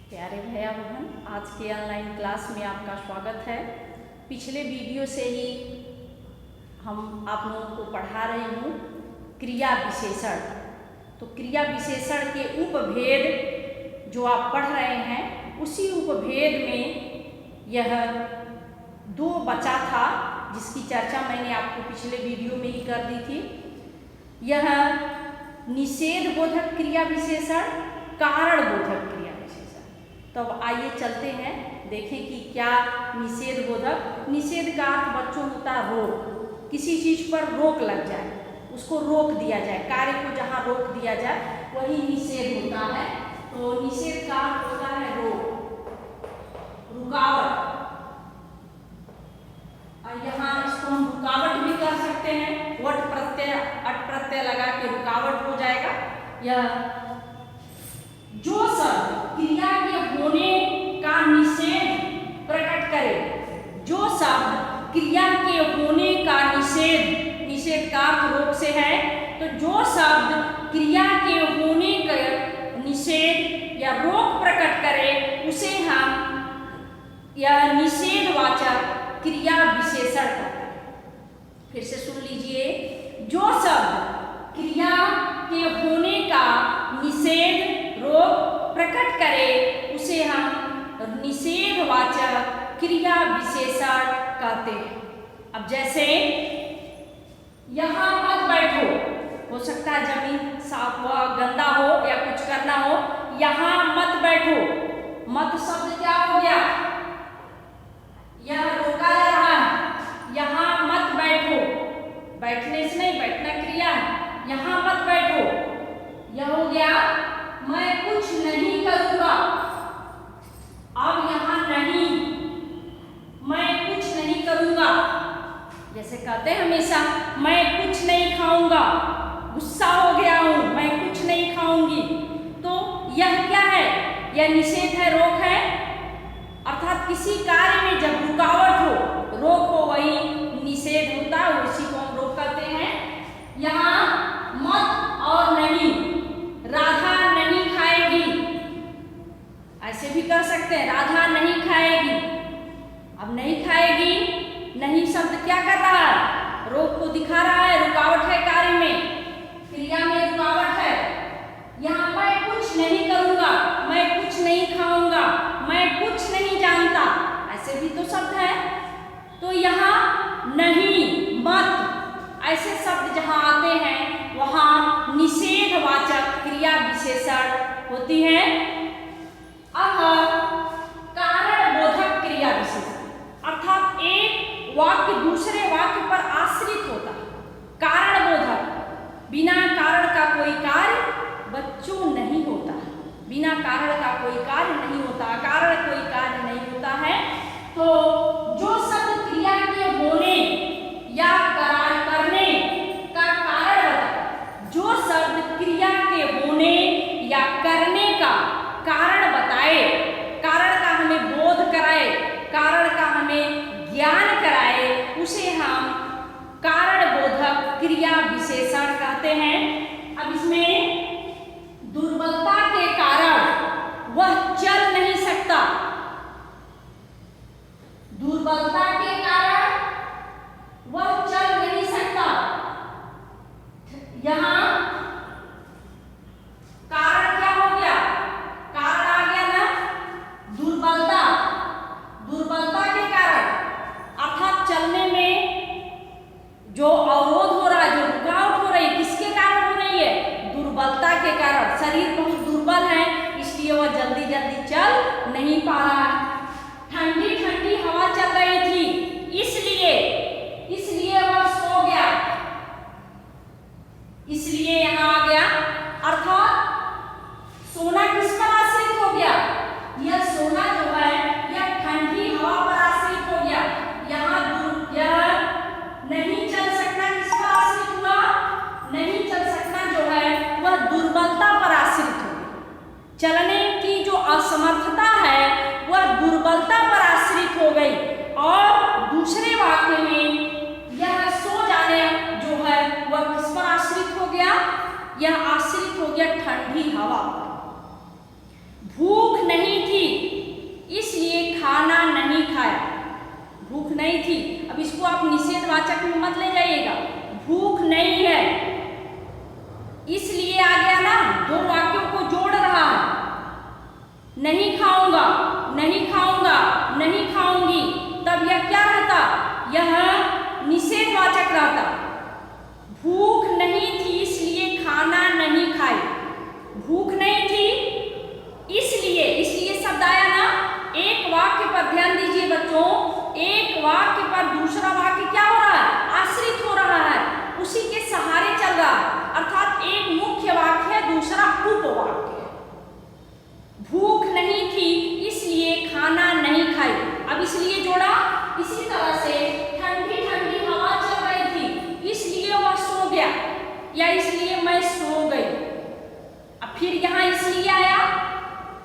प्यारे भैया बहन, आज के ऑनलाइन क्लास में आपका स्वागत है। पिछले वीडियो से ही हम आप लोगों को पढ़ा रही हूँ क्रिया विशेषण। तो क्रिया विशेषण के उपभेद जो आप पढ़ रहे हैं, उसी उपभेद में यह दो बचा था जिसकी चर्चा मैंने आपको पिछले वीडियो में ही कर दी थी। यह निषेध बोधक क्रिया विशेषण, कारण बोधक क्रिया विशेषण। तो अब आइए चलते हैं, देखें कि क्या निषेध बोधक। निषेध का अर्थ बच्चों होता है रोक, किसी चीज पर रोक लग जाए, उसको रोक दिया जाए, कार्य को जहाँ रोक दिया जाए वही निषेध होता है। तो निषेध का अर्थ होता है रोक, रुकावट। और यहाँ इसको हम रुकावट भी कर सकते हैं, वट प्रत्यय अट प्रत्यय लगा के रुकावट हो जाएगा। यह जो शब्द क्रिया के होने का निषेध प्रकट करे, जो शब्द क्रिया के होने का निषेध, निषेध का अर्थ रोक से है, तो जो शब्द क्रिया के होने का निषेध या रोक प्रकट करे उसे हम यह निषेधवाचक क्रिया विशेषण कहते हैं। फिर से सुन लीजिए, जो शब्द क्रिया के होने का निषेध रोक प्रकट करे उसे हम निषेधवाचक क्रिया विशेषण कहते हैं। अब जैसे यहाँ मत बैठो, हो सकता है जमीन साफ हो, गंदा हो या कुछ करना हो, यहाँ मत बैठो। मत शब्द क्या हो गया? यह रोका जा रहा है, यहाँ मत बैठो। बैठने से नहीं, बैठना क्रिया है। यहाँ मत बैठो, यह हो गया मैं कुछ नहीं करूंगा। अब यहाँ नहीं, मैं कुछ नहीं करूंगा। जैसे कहते हैं हमेशा, मैं कुछ नहीं खाऊंगा, गुस्सा हो गया हूं, मैं कुछ नहीं खाऊंगी। तो यह क्या है? यह निषेध है, रोक है। अर्थात किसी कार्य में जब रुकावट हो, रोक हो, वही निषेध होता है, उसी को हम रोक कहते हैं। यहाँ मत और नहीं, राधा नहीं खाएगी, ऐसे भी कर सकते हैं, राधा नहीं खाएगी। अब नहीं खाएगी, नहीं शब्द क्या कर रहा है? रोक को दिखा रहा है, रुकावट है कार्य में, क्रिया में रुकावट है। यहाँ मैं कुछ नहीं करूंगा, मैं कुछ नहीं खाऊंगा, मैं कुछ नहीं जानता, ऐसे भी तो शब्द है। तो यहाँ नहीं, मत, ऐसे शब्द जहाँ आते हैं वहाँ निषेधवाचक क्रिया विशेषण होती है। अब कारण बोधक क्रिया विशेषण, अर्थात एक वाक्य दूसरे वाक्य पर आश्रित होता है। कारण बोधक, बिना कारण का कोई कार्य बच्चों नहीं होता, बिना कारण का कोई कार्य नहीं होता, कारण कोई कार्य नहीं होता है। तो जो शब्द क्रिया के होने या करने का कारण बताए, जो शब्द क्रिया के होने या करने का कारण बताए, कारण का हमें बोध कराए, कारण का हमें ज्ञान कराए, उसे हम कारण बोधक क्रिया विशेषण कहते हैं। अब इसमें दुर्बलता के कारण वह चल नहीं सकता, दुर्बलता के कारण वह चल नहीं सकता। यहाँ कारण क्या हो गया? कारण आ गया ना, दुर्बलता, दुर्बलता के कारण, अर्थात चलने में जो अवरोध हो रहा है, जो रुकावट हो रही है, किसके कारण हो रही है? दुर्बलता के कारण। शरीर बहुत दुर्बल है, इसलिए वह जल्दी जल्दी चल नहीं पा रहा है। ठंडी ठंडी हवा चल रही थी, इसलिए वह सो गया, इसलिए यहाँ आ गया। अर्थात सोना किस पर आश्रित हो गया? यह सोना जो है यह ठंडी हवा पर आश्रित हो गया। यहाँ यह नहीं चल सकना, किस पर आश्रित हुआ? नहीं चल सकना जो है वह दुर्बलता पर आश्रित हो गया। चलने की जो असमर्थता है वह दुर्बलता पर आश्रित हो गई। और दूसरे वाक्य में यह सो जाने जो है वह किस पर आश्रित हो गया? यह आश्रित हो गया ठंडी हवा पर। भूख नहीं थी, नहीं थी। अब इसको आप निषेधवाचक में मत ले जाइएगा। भूख नहीं है, इसलिए आ गया ना, दो वाक्यों को जोड़ रहा है। नहीं खाऊंगा, नहीं खाऊंगा, नहीं खाऊंगी, तब यह क्या रहता? यह निषेधवाचक रहता। भूख नहीं थी इसलिए खाना नहीं खाई। भूख नहीं थी इसलिए शब्द आया ना। एक वाक्य पर ध्यान दीजिए बच्चों, एक वाक्य पर दूसरा वाक्य क्या हो रहा है? आश्रित हो रहा है, उसी के सहारे चल रहा है। अर्थात एक मुख्य वाक्य है, दूसरा उपवाक्य है। भूख नहीं थी इसलिए खाना नहीं खाई। अब इसलिए जोड़ा। इसी तरह से ठंडी ठंडी हवा चल रही थी इसलिए वह सो गया, या इसलिए मैं सो गई। अब फिर यहाँ इसलिए आया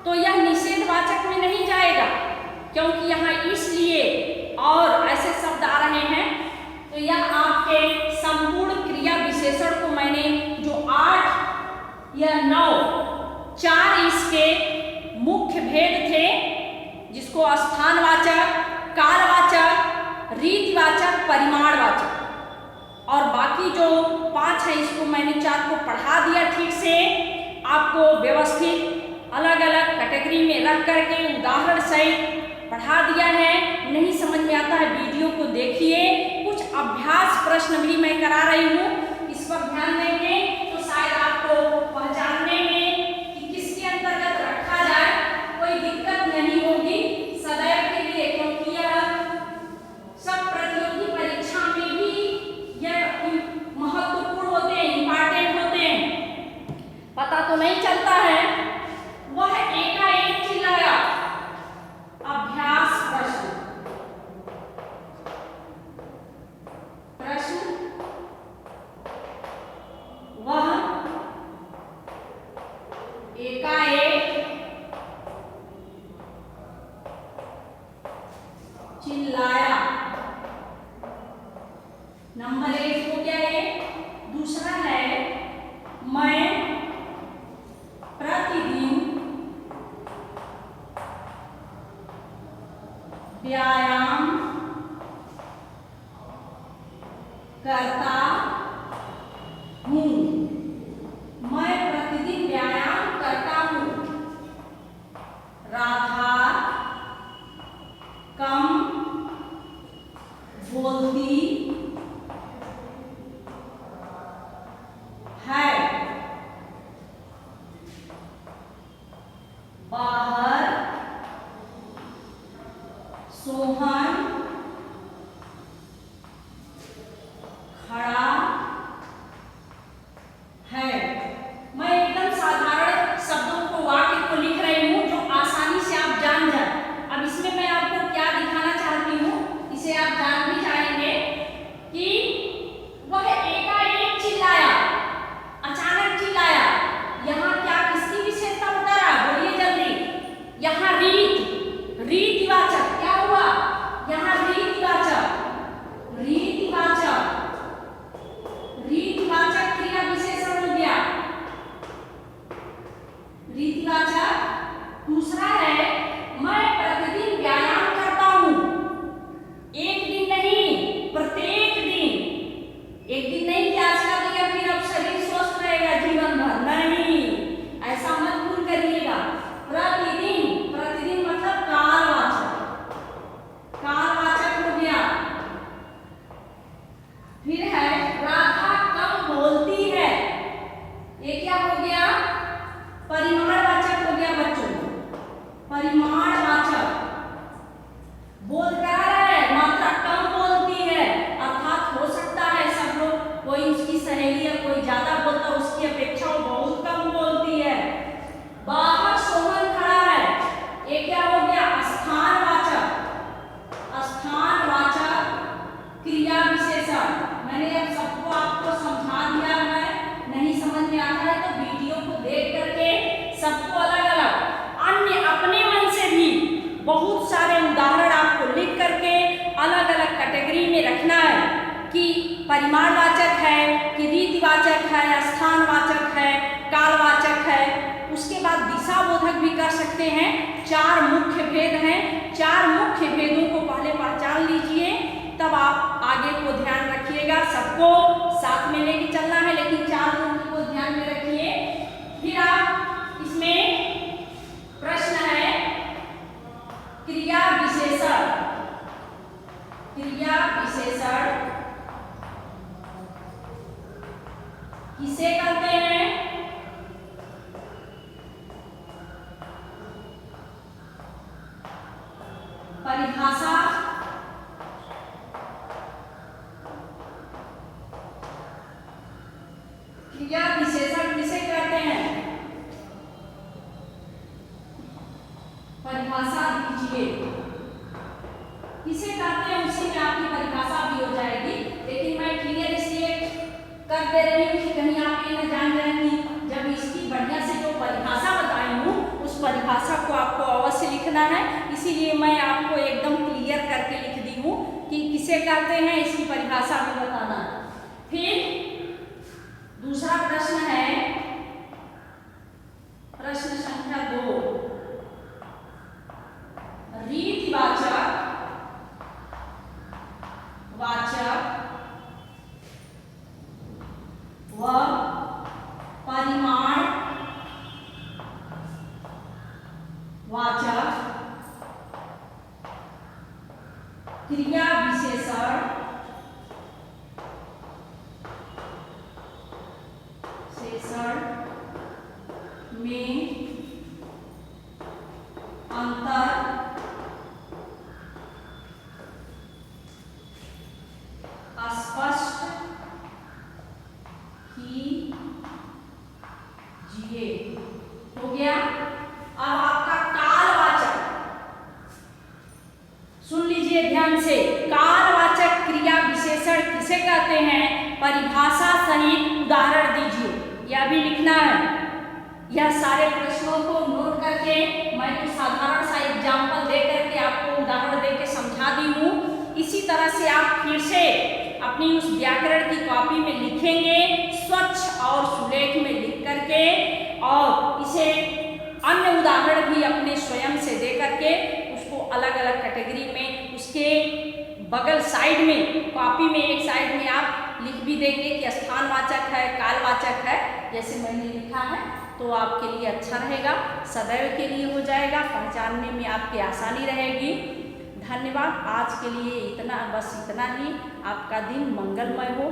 तो यह निषेधवाचक में नहीं जाएगा, क्योंकि यहाँ इसलिए और ऐसे शब्द आ रहे हैं। तो यह आपके संपूर्ण क्रिया विशेषण को मैंने जो 8 या 9 4 इसके मुख्य भेद थे, जिसको स्थानवाचक, कालवाचक, रीतिवाचक, परिमाणवाचक, और बाकी जो 5 है इसको मैंने 4 को पढ़ा दिया ठीक से। आपको व्यवस्थित अलग अलग कैटेगरी में रख करके उदाहरण सहित पढ़ा दिया है। नहीं समझ में आता है वीडियो को देखिए। कुछ अभ्यास प्रश्न भी मैं करा रही हूँ, इस पर ध्यान देंगे तो शायद आपको पहचानने में कि किसके अंतर्गत रखा जाए कोई दिक्कत नहीं होगी सदैव के लिए, क्योंकि यह सब प्रतियोगी परीक्षा में भी यह महत्वपूर्ण होते हैं, इंपॉर्टेंट होते हैं। पता तो नहीं चलता है। वह एकाएक चिल्लाया। अभ्यास प्रश्न। वह एकाएक चिल्लाया। नंबर 1 हो गया है। दूसरा है मैं प्रतिदिन व्यायाम करता हूँ। मैं प्रतिदिन व्यायाम करता हूँ। राधा कम बोलती है। बाहर सोहन खड़ा है। मैं एकदम साधारण शब्दों को, वाक्य को लिख रही हूँ जो आसानी से आप जान जाए। अब इसमें मैं आपको क्या दिखाना चाहती हूँ, इसे आप जान भी जाएंगे कि वह एकाएक चिल्लाया, अचानक चिल्लाया। यहाँ क्या किसकी विशेषता बता रहा है? बोलिए जल्दी। यहाँ रीतिवाचक क्या हुआ? यहाँ रीतिवाचक क्रिया विशेषण हो गया। रीतिवाचक। दूसरा है मैं प्रतिदिन व्यायाम करता हूँ। एक दिन नहीं, प्रत्येक दिन। एक दिन नहीं कि आज का दिया फिर अब शरीर स्वस्थ रहेगा जीवन भर, नहीं, ऐसा मत भूल करिएगा। प्रतिदिन, प्रतिदिन मतलब कालवाचक, कालवाचक हो गया। फिर है राधा कम बोलती है। ये क्या हो गया? परिमाणवाचक हो गया बच्चों। परिमाणवाचक। बोल क्या है? मात्रा कम बोलती है, अर्थात हो सकता है सब लोग, कोई उसकी सहेली या कोई ज्यादा बोलता, उसकी अपेक्षा वो बहुत कम बोलती है। बाहर सोहन खड़ा है। ये क्या हो गया? स्थानवाचक। स्थानवाचक क्रिया विशेषण। मैंने अब सबको आपको समझा दिया है। नहीं समझ में आता है तो वीडियो को देख करके सबको अलग अलग अन्य अपने मन से भी बहुत सारे उदाहरण आपको लिख करके अलग अलग कैटेगरी में रखना है कि परिमाणवाचक है कि रीतिवाचक है, स्थानवाचक है, कालवाचक है। उसके बाद दिशाबोधक भी कर सकते हैं। 4 मुख्य भेद हैं। 4 मुख्य भेदों को पहले पहचान लीजिए। तब आप आगे को ध्यान रखिएगा। सबको साथ में लेके चलना है, लेकिन 4 अंक को ध्यान में रखिए। फिर आप इसमें प्रश्न है क्रिया विशेषण। क्रिया विशेषण किसे कहते हैं? परिभाषा क्रिया विशेषण किसे कहते हैं? परिभाषा दीजिए। किसे कहते हैं उसी में आपकी परिभाषा भी हो जाएगी, लेकिन मैं क्लियर इसलिए कर दे रही हूँ कि कहीं आप ये न जान जाएं कि जब इसकी बढ़िया से जो परिभाषा बताई हूँ उस परिभाषा को आपको अवश्य लिखना है। इसीलिए मैं आपको एकदम क्लियर करके लिख दी हूँ कि किसे कहते हैं, इसकी परिभाषा भी बताना है। फिर दूसरा प्रश्न है प्रश्न संख्या 2, रीतिवाचक व परिमाण वाचक क्रिया विशेषण में अंतर स्पष्ट कीजिए। हो गया। अब आपका कालवाचक सुन लीजिए ध्यान से। कालवाचक क्रिया विशेषण किसे कहते हैं? परिभाषा सहित उदाहरण दीजिए। यह भी लिखना है। यह सारे प्रश्नों को नोट करके मैं तो साधारण सा एग्जाम्पल दे करके आपको उदाहरण देके समझा दी हूँ। इसी तरह से आप फिर से अपनी उस व्याकरण की कॉपी में लिखेंगे, स्वच्छ और सुलेख में लिख करके, और इसे अन्य उदाहरण भी अपने स्वयं से दे करके उसको अलग अलग कैटेगरी में उसके बगल साइड में कॉपी में एक साइड में आप लिख भी देंगे कि स्थानवाचक है, कालवाचक है, जैसे मैंने लिखा है, तो आपके लिए अच्छा रहेगा, सदैव के लिए हो जाएगा, पहचानने में आपकी आसानी रहेगी। धन्यवाद। आज के लिए इतना, बस इतना ही। आपका दिन मंगलमय हो।